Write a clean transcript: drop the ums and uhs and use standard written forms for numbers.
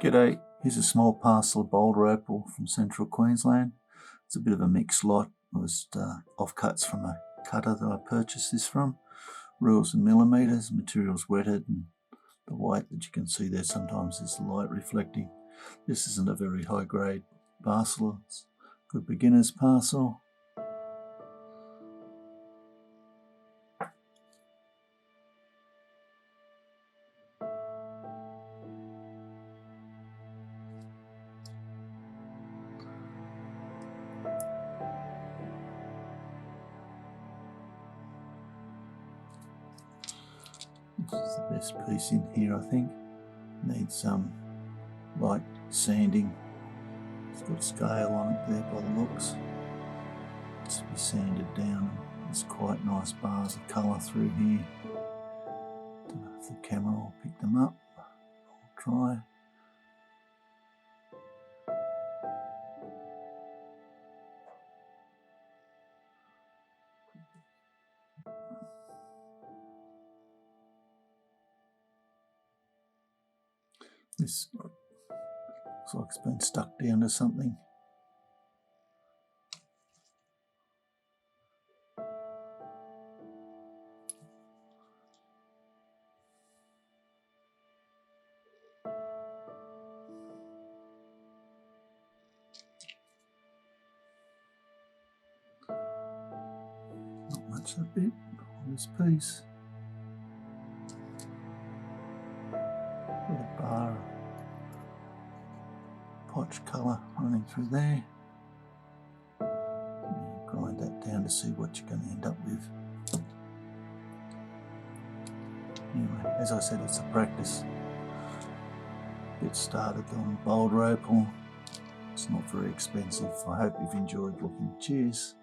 G'day, here's a small parcel of Boulder Opal from central Queensland. It's a bit of a mixed lot. It was offcuts from a cutter that I purchased this from. Rules in millimetres, material's wetted, and the white that you can see there sometimes is the light reflecting. This isn't a very high grade parcel, it's a good beginner's parcel. This is the best piece in here, I think. Needs some light sanding. It's got scale on it there by the looks. It's to be sanded down. There's quite nice bars of colour through here. Don't know if the camera will pick them up. I'll try. This looks like it's been stuck down to something. Not much that bit on this piece. Got a bar of potch colour running through there. You grind that down to see what you're going to end up with. Anyway, as I said, it's a practice. Get started on Boulder Opal. It's not very expensive. I hope you've enjoyed looking. Cheers.